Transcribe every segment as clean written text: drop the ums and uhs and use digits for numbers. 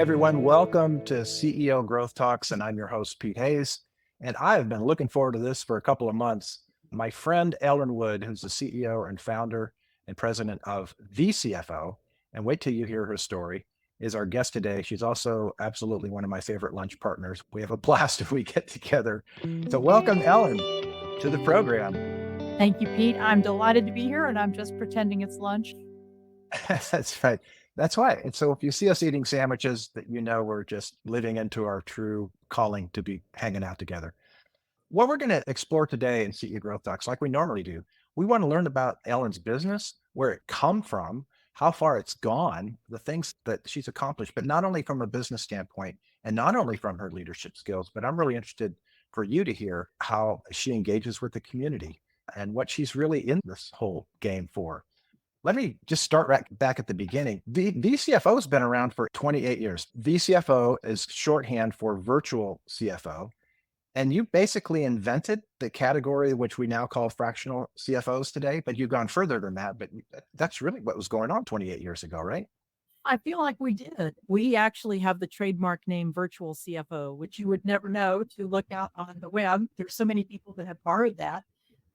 Everyone, welcome to CEO Growth Talks, and I'm your host, Pete Hayes. And I have been looking forward to this for a couple of months. My friend Ellen Wood, who's the CEO and founder and president of vcfo, and wait till you hear her story, is our guest today. She's also absolutely one of my favorite lunch partners. We have a blast if we get together. So welcome, Ellen, to the program. Thank you, Pete. I'm delighted to be here, and I'm just pretending it's lunch. That's right. That's why. And so if you see us eating sandwiches, that you know we're just living into our true calling to be hanging out together. What we're going to explore today in CEO Growth Talks, like we normally do, we want to learn about Ellen's business, where it come from, how far it's gone, the things that she's accomplished, but not only from a business standpoint and not only from her leadership skills, but I'm really interested for you to hear how she engages with the community and what she's really in this whole game for. Let me just start right back at the beginning. VCFO has been around for 28 years. VCFO is shorthand for virtual CFO. And you basically invented the category which we now call fractional CFOs today, but you've gone further than that. But that's really what was going on 28 years ago, right? I feel like we did. We actually have the trademark name virtual CFO, which you would never know to look out on the web. There's so many people that have borrowed that.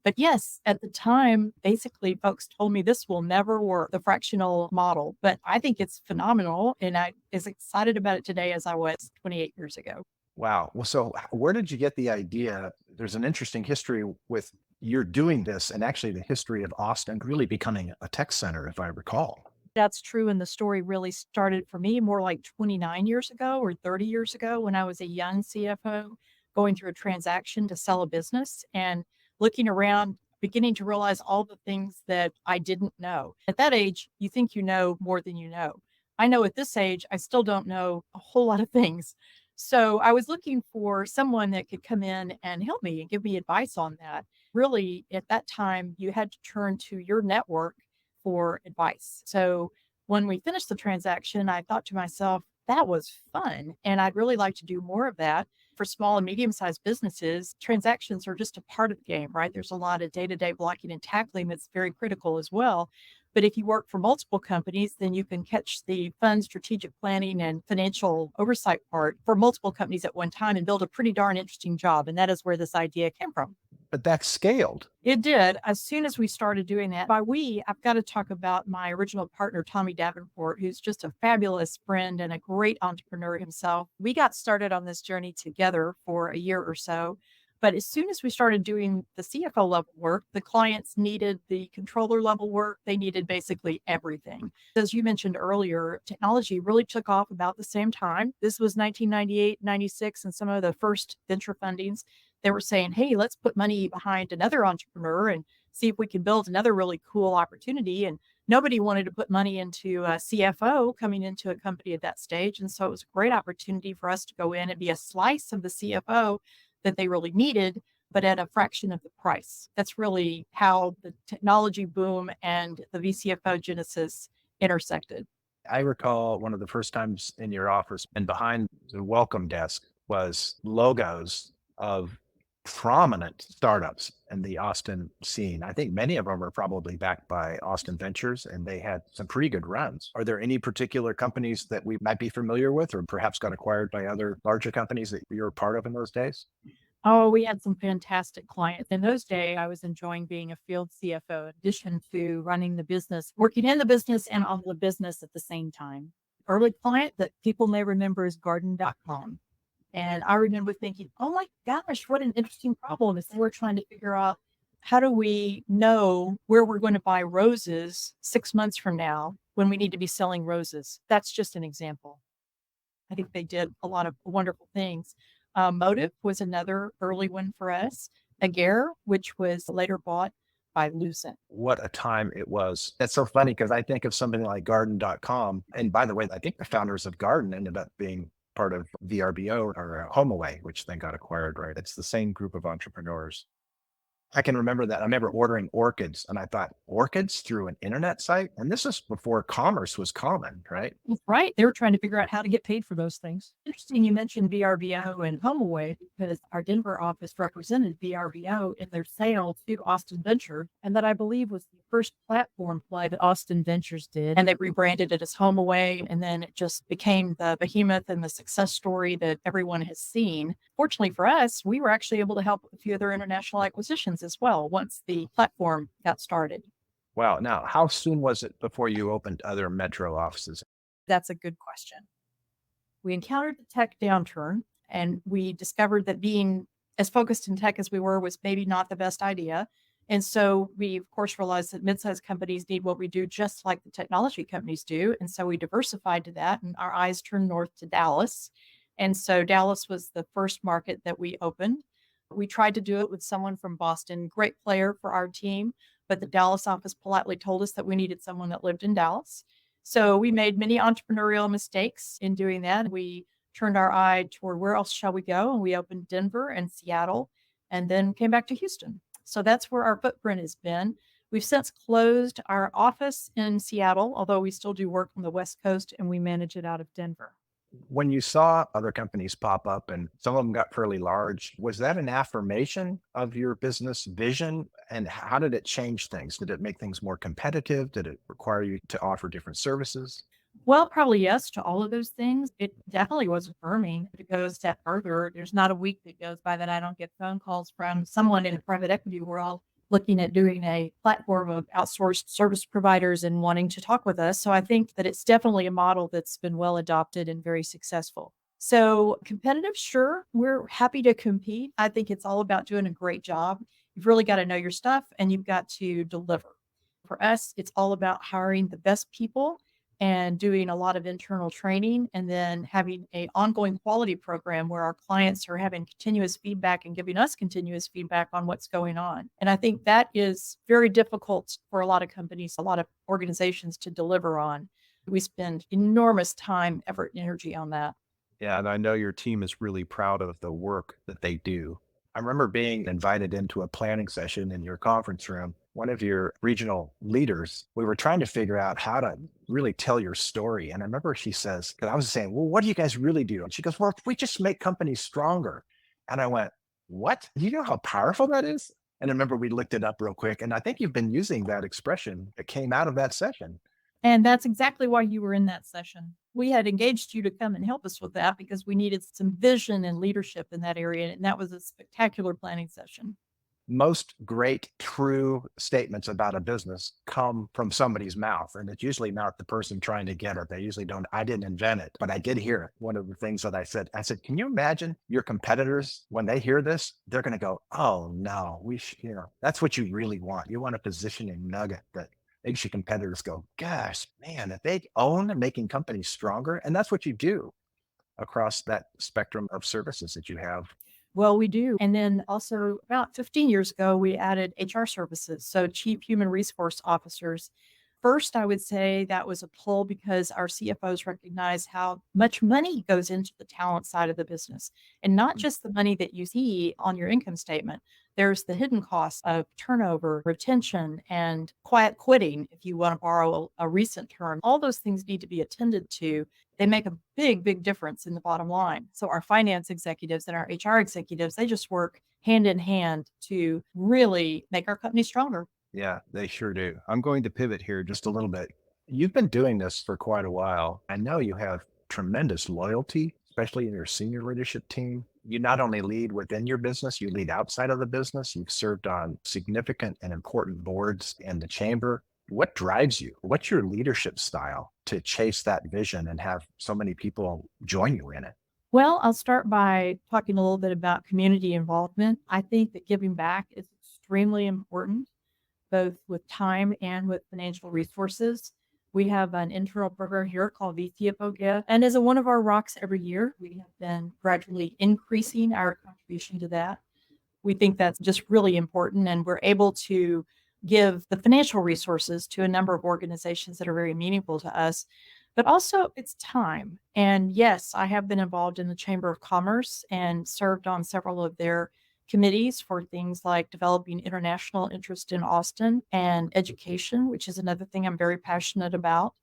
But yes, at the time, basically, folks told me this will never work, the fractional model. But I think it's phenomenal. And I as excited about it today as I was 28 years ago. Wow. Well, so where did you get the idea? There's an interesting history with you're doing this and actually the history of Austin really becoming a tech center, if I recall. That's true. And the story really started for me more like 29 years ago or 30 years ago when I was a young CFO going through a transaction to sell a business and looking around, beginning to realize all the things that I didn't know. At that age, you think you know more than you know. I know at this age, I still don't know a whole lot of things. So I was looking for someone that could come in and help me and give me advice on that. Really, at that time, you had to turn to your network for advice. So when we finished the transaction, I thought to myself, that was fun. And I'd really like to do more of that. For small and medium sized businesses, transactions are just a part of the game, right? There's a lot of day to day blocking and tackling that's very critical as well. But if you work for multiple companies, then you can catch the fun strategic planning and financial oversight part for multiple companies at one time and build a pretty darn interesting job. And that is where this idea came from. But that scaled. It did. As soon as we started doing that, by we, I've got to talk about my original partner, Tommy Davenport, who's just a fabulous friend and a great entrepreneur himself. We got started on this journey together for a year or so. But as soon as we started doing the CFO level work, the clients needed the controller level work. They needed basically everything. As you mentioned earlier, technology really took off about the same time. This was 1998, 96, and some of the first venture fundings. They were saying, hey, let's put money behind another entrepreneur and see if we can build another really cool opportunity. And nobody wanted to put money into a CFO coming into a company at that stage. And so it was a great opportunity for us to go in and be a slice of the CFO that they really needed, but at a fraction of the price. That's really how the technology boom and the VCFO genesis intersected. I recall one of the first times in your office and behind the welcome desk was logos of prominent startups in the Austin scene. I think many of them are probably backed by Austin Ventures and they had some pretty good runs. Are there any particular companies that we might be familiar with or perhaps got acquired by other larger companies that you were part of in those days? Oh, we had some fantastic clients. In those days, I was enjoying being a field CFO in addition to running the business, working in the business and on the business at the same time. Early client that people may remember is garden.com. And I remember thinking, oh my gosh, what an interesting problem is we're trying to figure out how do we know where we're going to buy roses 6 months from now when we need to be selling roses? That's just an example. I think they did a lot of wonderful things. Motive was another early one for us. Aguerre, which was later bought by Lucent. What a time it was. That's so funny because I think of something like garden.com. And by the way, I think the founders of Garden ended up being part of VRBO or HomeAway, which then got acquired, right? It's the same group of entrepreneurs. I can remember that. I remember ordering orchids and I thought, orchids through an internet site? And this is before commerce was common, right? Right. They were trying to figure out how to get paid for those things. Interesting you mentioned VRBO and HomeAway because our Denver office represented VRBO in their sale to Austin Venture. And that I believe was the first platform play that Austin Ventures did, and they rebranded it as HomeAway, and then it just became the behemoth and the success story that everyone has seen. Fortunately for us, we were actually able to help with a few other international acquisitions as well once the platform got started. Wow. Now, how soon was it before you opened other metro offices? That's a good question. We encountered the tech downturn, and we discovered that being as focused in tech as we were was maybe not the best idea. And so we, of course, realized that mid-sized companies need what we do just like the technology companies do. And so we diversified to that, and our eyes turned north to Dallas. And so Dallas was the first market that we opened. We tried to do it with someone from Boston, great player for our team, but the Dallas office politely told us that we needed someone that lived in Dallas. So we made many entrepreneurial mistakes in doing that. We turned our eye toward where else shall we go? And we opened Denver and Seattle and then came back to Houston. So that's where our footprint has been. We've since closed our office in Seattle, although we still do work on the West Coast and we manage it out of Denver. When you saw other companies pop up and some of them got fairly large, was that an affirmation of your business vision? And how did it change things? Did it make things more competitive? Did it require you to offer different services? Well, probably yes to all of those things. It definitely was affirming. To go a step further, there's not a week that goes by that I don't get phone calls from someone in the private equity world looking at doing a platform of outsourced service providers and wanting to talk with us. So I think that it's definitely a model that's been well adopted and very successful. So competitive, sure, we're happy to compete. I think it's all about doing a great job. You've really got to know your stuff and you've got to deliver. For us, it's all about hiring the best people and doing a lot of internal training and then having a ongoing quality program where our clients are having continuous feedback and giving us continuous feedback on what's going on. And I think that is very difficult for a lot of companies, a lot of organizations to deliver on. We spend enormous time, effort, and energy on that. Yeah, and I know your team is really proud of the work that they do. I remember being invited into a planning session in your conference room. One of your regional leaders, we were trying to figure out how to really tell your story. And I remember she says, because I was saying, well, what do you guys really do? And she goes, well, we just make companies stronger. And I went, what? You know how powerful that is? And I remember we looked it up real quick. And I think you've been using that expression that came out of that session. And that's exactly why you were in that session. We had engaged you to come and help us with that because we needed some vision and leadership in that area. And that was a spectacular planning session. Most great true statements about a business come from somebody's mouth, and it's usually not the person trying to get it. They usually don't. I didn't invent it, but I did hear it. One of the things that I said, can you imagine your competitors when they hear this? They're going to go, oh no, that's what you really want. You want a positioning nugget that makes your competitors go, gosh, man, if they own making companies stronger, and that's what you do across that spectrum of services that you have. Well, we do. And then also about 15 years ago, we added HR services. So chief human resource officers. First, I would say that was a pull because our CFOs recognize how much money goes into the talent side of the business and not just the money that you see on your income statement. There's the hidden costs of turnover, retention, and quiet quitting, if you want to borrow a recent term. All those things need to be attended to. They make a big, big difference in the bottom line. So our finance executives and our HR executives, they just work hand in hand to really make our company stronger. Yeah, they sure do. I'm going to pivot here just a little bit. You've been doing this for quite a while. I know you have tremendous loyalty, especially in your senior leadership team. You not only lead within your business, you lead outside of the business. You've served on significant and important boards in the chamber. What drives you? What's your leadership style to chase that vision and have so many people join you in it? Well, I'll start by talking a little bit about community involvement. I think that giving back is extremely important, both with time and with financial resources. We have an internal program here called vcfo Give. And as one of our rocks every year, we have been gradually increasing our contribution to that. We think that's just really important. And we're able to give the financial resources to a number of organizations that are very meaningful to us. But also, it's time. And yes, I have been involved in the Chamber of Commerce and served on several of their committees for things like developing international interest in Austin and education, which is another thing I'm very passionate about.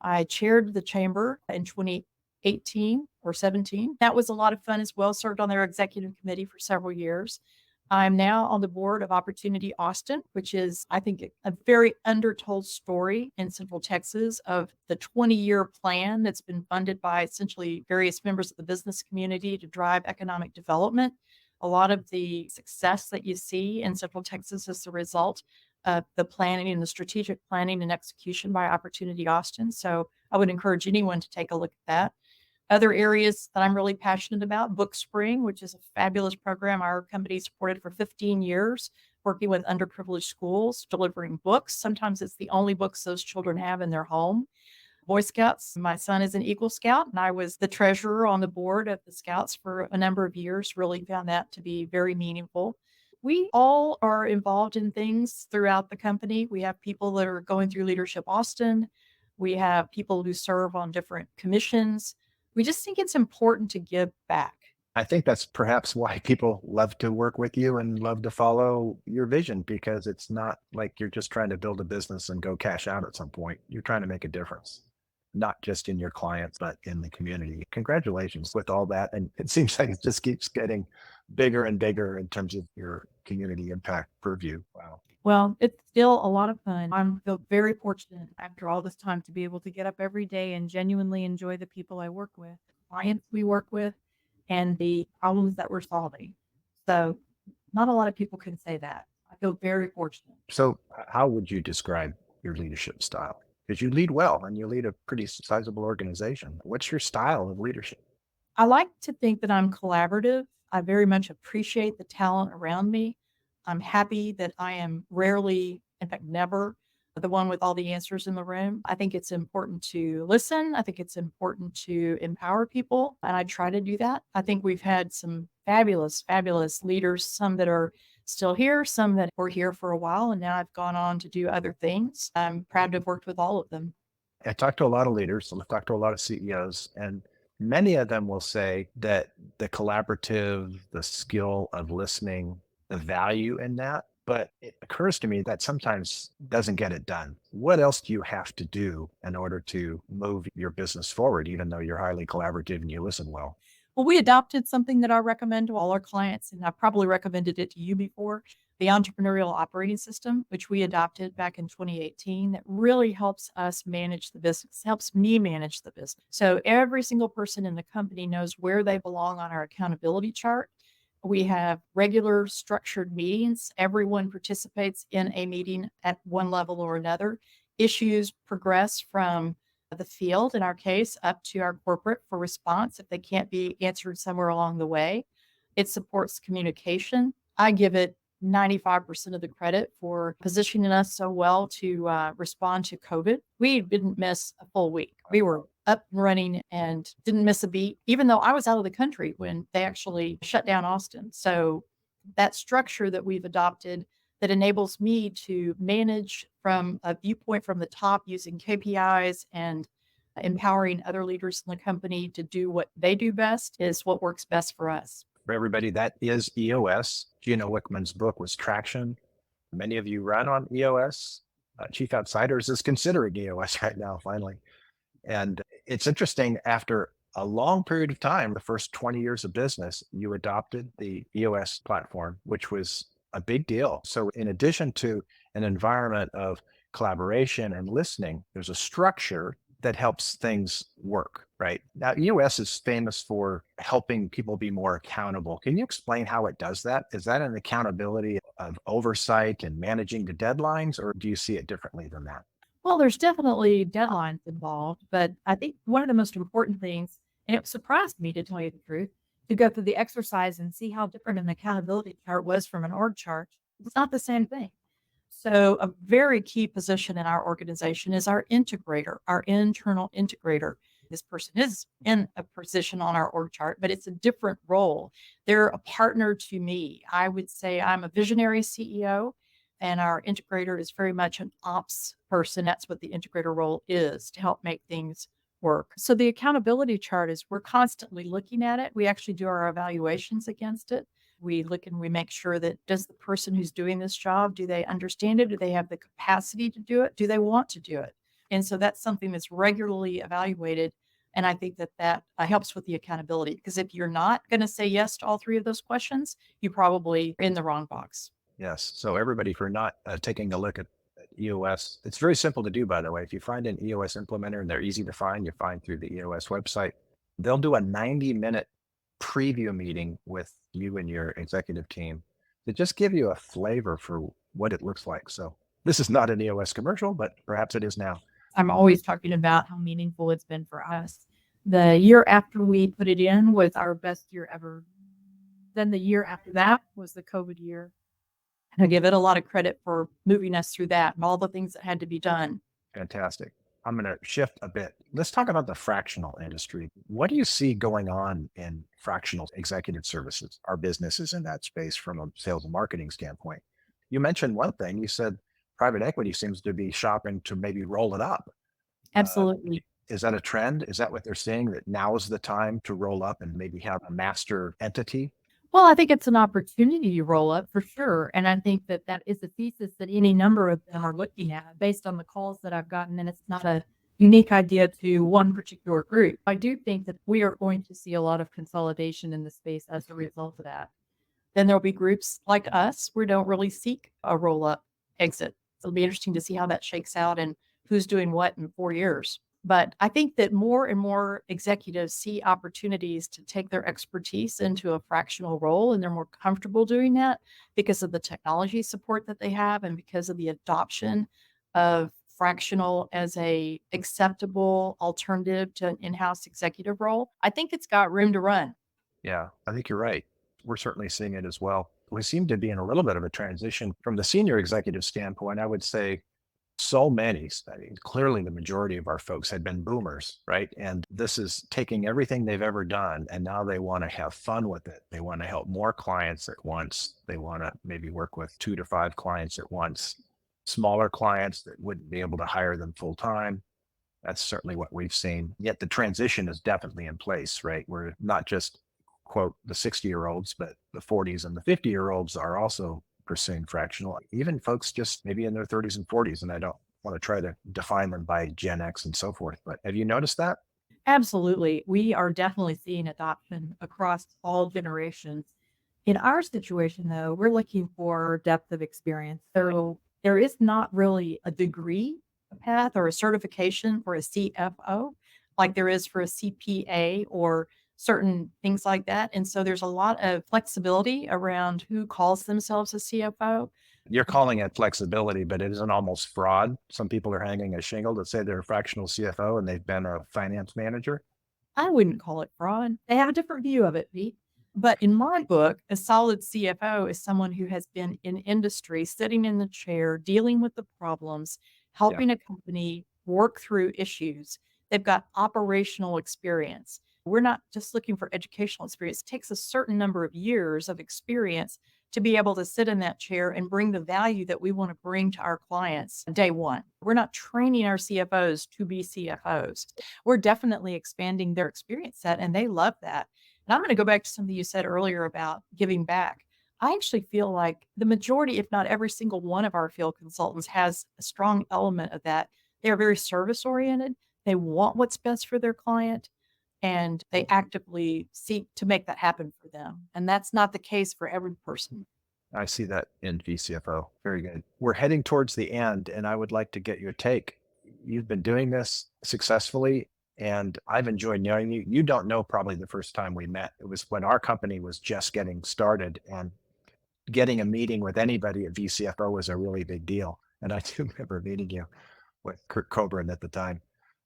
I chaired the chamber in 2018 or 17. That was a lot of fun as well. Served on their executive committee for several years. I'm now on the board of Opportunity Austin, which is, I think, a very undertold story in Central Texas of the 20-year plan that's been funded by essentially various members of the business community to drive economic development. A lot of the success that you see in Central Texas is the result of the planning and the strategic planning and execution by Opportunity Austin. So I would encourage anyone to take a look at that. Other areas that I'm really passionate about, Book Spring, which is a fabulous program our company supported for 15 years, working with underprivileged schools, delivering books. Sometimes it's the only books those children have in their home. Boy Scouts, my son is an Eagle Scout, and I was the treasurer on the board of the Scouts for a number of years. Really found that to be very meaningful. We all are involved in things throughout the company. We have people that are going through Leadership Austin. We have people who serve on different commissions. We just think it's important to give back. I think that's perhaps why people love to work with you and love to follow your vision because it's not like you're just trying to build a business and go cash out at some point. You're trying to make a difference, not just in your clients, but in the community. Congratulations with all that. And it seems like it just keeps getting bigger and bigger in terms of your community impact purview. Wow. Well, it's still a lot of fun. I'm feel very fortunate after all this time to be able to get up every day and genuinely enjoy the people I work with, clients we work with, and the problems that we're solving. So not a lot of people can say that. I feel very fortunate. So, how would you describe your leadership style? Because you lead well and you lead a pretty sizable organization. What's your style of leadership? I like to think that I'm collaborative. I very much appreciate the talent around me. I'm happy that I am rarely, in fact, never the one with all the answers in the room. I think it's important to listen. I think it's important to empower people, and I try to do that. I think we've had some fabulous, fabulous leaders, some that are still here, some that were here for a while, and now I've gone on to do other things. I'm proud to have worked with all of them. I talk to a lot of leaders, I've talked to a lot of CEOs, and many of them will say that the collaborative, the skill of listening, the value in that. But it occurs to me that sometimes doesn't get it done. What else do you have to do in order to move your business forward, even though you're highly collaborative and you listen well? Well, we adopted something that I recommend to all our clients, and I've probably recommended it to you before, the entrepreneurial operating system, which we adopted back in 2018, that really helps us manage the business, helps me manage the business. So every single person in the company knows where they belong on our accountability chart. We have regular structured meetings. Everyone participates in a meeting at one level or another. Issues progress from the field, in our case, up to our corporate for response if they can't be answered somewhere along the way. It supports communication. I give it 95% of the credit for positioning us so well to respond to COVID. We didn't miss a full week. We were up and running and didn't miss a beat, even though I was out of the country when they actually shut down Austin. So that structure that we've adopted that enables me to manage from a viewpoint from the top using KPIs and empowering other leaders in the company to do what they do best is what works best for us. For everybody, that is EOS. Gino Wickman's book was Traction. Many of you run on EOS. Chief Outsiders is considering EOS right now, finally. And it's interesting, after a long period of time, the first 20 years of business, you adopted the EOS platform, which was a big deal. So, in addition to an environment of collaboration and listening, there's a structure that helps things work, right? Now, EOS is famous for helping people be more accountable. Can you explain how it does that? Is that an accountability of oversight and managing the deadlines, or do you see it differently than that? Well, there's definitely deadlines involved, but I think one of the most important things, and it surprised me to tell you the truth, to go through the exercise and see how different an accountability chart was from an org chart. It's not the same thing. So, a very key position in our organization is our integrator, our internal integrator. This person is in a position on our org chart, but it's a different role. They're a partner to me. I would say I'm a visionary CEO, and our integrator is very much an ops person. That's what the integrator role is, to help make things work. So, the accountability chart is we're constantly looking at it. We actually do our evaluations against it. We look and we make sure that, does the person who's doing this job, do they understand it? Do they have the capacity to do it? Do they want to do it? And so that's something that's regularly evaluated. And I think that helps with the accountability, because if you're not going to say yes to all three of those questions, you probably are in the wrong box. Yes. So everybody, for not taking a look at EOS, it's very simple to do, by the way. If you find an EOS implementer and they're easy to find, you find through the EOS website, they'll do a 90-minute preview meeting with you and your executive team to just give you a flavor for what it looks like. So this is not an EOS commercial, but perhaps it is now. I'm always talking about how meaningful it's been for us. The year after we put it in was our best year ever. Then the year after that was the COVID year. And I give it a lot of credit for moving us through that and all the things that had to be done. Fantastic. I'm going to shift a bit. Let's talk about the fractional industry. What do you see going on in fractional executive services, our businesses in that space from a sales and marketing standpoint? You mentioned one thing. You said private equity seems to be shopping to maybe roll it up. Uh, Absolutely. is that a trend? Is that what they're saying, that now is the time to roll up and maybe have a master entity? Well, I think it's an opportunity to roll up for sure. And I think that that is a thesis that any number of them are looking at based on the calls that I've gotten. And it's not a unique idea to one particular group. I do think that we are going to see a lot of consolidation in the space as a result of that. Then there'll be groups like us who don't really seek a roll up exit. It'll be interesting to see how that shakes out and who's doing what in 4 years. But I think that more and more executives see opportunities to take their expertise into a fractional role, and they're more comfortable doing that because of the technology support that they have and because of the adoption of fractional as a acceptable alternative to an in-house executive role. I think it's got room to run. Yeah, I think you're right. We're certainly seeing it as well. We seem to be in a little bit of a transition from the senior executive standpoint. I would say so many, I mean, clearly the majority of our folks had been boomers, right? And this is taking everything they've ever done and now they want to have fun with it. They want to help more clients at once. They want to maybe work with 2 to 5 clients at once, smaller clients that wouldn't be able to hire them full time. That's certainly what we've seen. Yet the transition is definitely in place, right? We're not just, quote, the 60-year-olds, but the 40s and the 50-year-olds are also pursuing fractional. Even folks just maybe in their 30s and 40s. And I don't want to try to define them by Gen X and so forth. But have you noticed that? Absolutely. We are definitely seeing adoption across all generations. In our situation, though, we're looking for depth of experience. So there is not really a degree path or a certification for a CFO like there is for a CPA or certain things like that. And so there's a lot of flexibility around who calls themselves a CFO. You're calling it flexibility, but it isn't almost fraud. Some people are hanging a shingle that say they're a fractional CFO and they've been a finance manager. I wouldn't call it fraud. They have a different view of it, Pete. But in my book, a solid CFO is someone who has been in industry, sitting in the chair, dealing with the problems, Yeah. helping a company work through issues. They've got operational experience. We're not just looking for educational experience. It takes a certain number of years of experience to be able to sit in that chair and bring the value that we want to bring to our clients day one. We're not training our CFOs to be CFOs. We're definitely expanding their experience set, and they love that. And I'm going to go back to something you said earlier about giving back. I actually feel like the majority, if not every single one of our field consultants, has a strong element of that. They are very service oriented. They want what's best for their client and they actively seek to make that happen for them. And that's not the case for every person. I see that in vcfo. Very good. We're heading towards the end, and I would like to get your take. You've been doing this successfully, and I've enjoyed knowing you. You don't know probably the first time we met. It was when our company was just getting started, and getting a meeting with anybody at vcfo was a really big deal. And I do remember meeting you with Kurt Coburn at the time.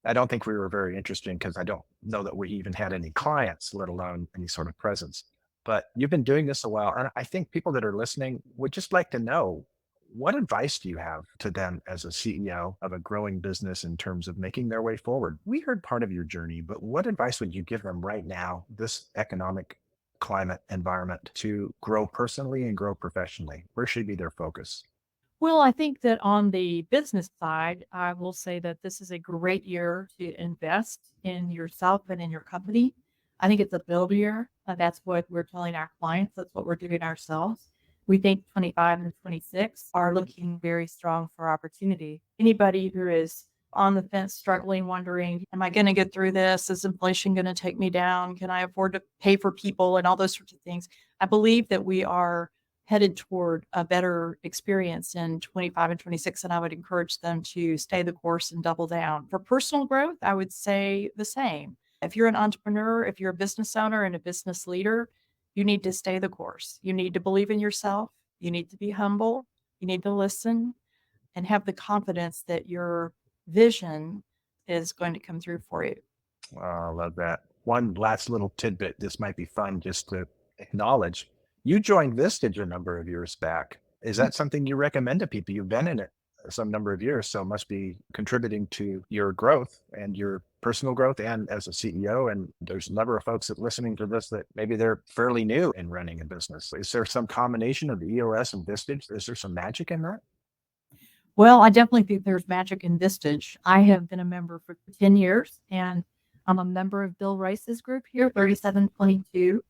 I don't think we were very interesting because I don't know that we even had any clients, let alone any sort of presence. But you've been doing this a while. And I think people that are listening would just like to know, what advice do you have to them as a CEO of a growing business in terms of making their way forward? We heard part of your journey, but what advice would you give them right now, this economic climate environment, to grow personally and grow professionally? Where should be their focus? Well, I think that on the business side, I will say that this is a great year to invest in yourself and in your company. I think it's a build year. That's what we're telling our clients. That's what we're doing ourselves. We think 25 and 26 are looking very strong for opportunity. Anybody who is on the fence, struggling, wondering, am I going to get through this? Is inflation going to take me down? Can I afford to pay for people and all those sorts of things? I believe that we are headed toward a better experience in 25 and 26, and I would encourage them to stay the course and double down. For personal growth, I would say the same. If you're an entrepreneur, if you're a business owner and a business leader, you need to stay the course. You need to believe in yourself. You need to be humble. You need to listen and have the confidence that your vision is going to come through for you. Oh, I love that. One last little tidbit. This might be fun just to acknowledge. You joined Vistage a number of years back. Is that something you recommend to people? You've been in it some number of years, so it must be contributing to your growth and your personal growth and as a CEO. And there's a number of folks that listening to this that maybe they're fairly new in running a business. Is there some combination of EOS and Vistage? Is there some magic in that? Well, I definitely think there's magic in Vistage. I have been a member for 10 years and I'm a member of Bill Rice's group here, 3722.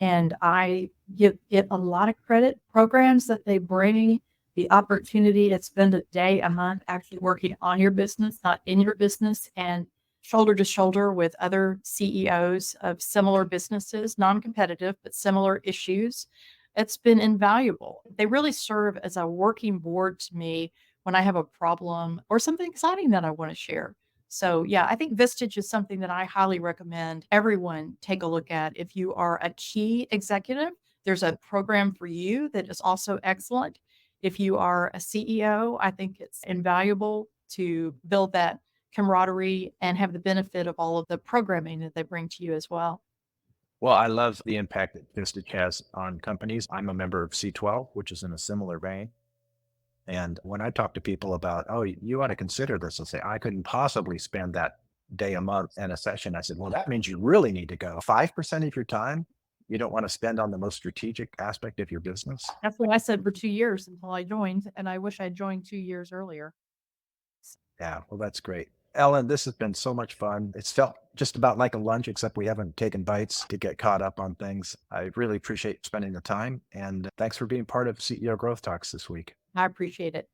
And I give it a lot of credit. Programs that they bring, the opportunity to spend a day, a month actually working on your business, not in your business, and shoulder to shoulder with other CEOs of similar businesses, non competitive, but similar issues. It's been invaluable. They really serve as a working board to me when I have a problem or something exciting that I want to share. So, yeah, I think Vistage is something that I highly recommend everyone take a look at. If you are a key executive, there's a program for you that is also excellent. If you are a CEO, I think it's invaluable to build that camaraderie and have the benefit of all of the programming that they bring to you as well. Well, I love the impact that Vistage has on companies. I'm a member of C12, which is in a similar vein. And when I talk to people about, oh, you ought to consider this, they'll say, I couldn't possibly spend that day a month in a session. I said, well, that means you really need to go. 5% of your time you don't want to spend on the most strategic aspect of your business. That's what I said for 2 years until I joined, and I wish I'd joined 2 years earlier. Yeah, well, that's great. Ellen, this has been so much fun. It's felt just about like a lunch, except we haven't taken bites to get caught up on things. I really appreciate spending the time. And thanks for being part of CEO Growth Talks this week. I appreciate it.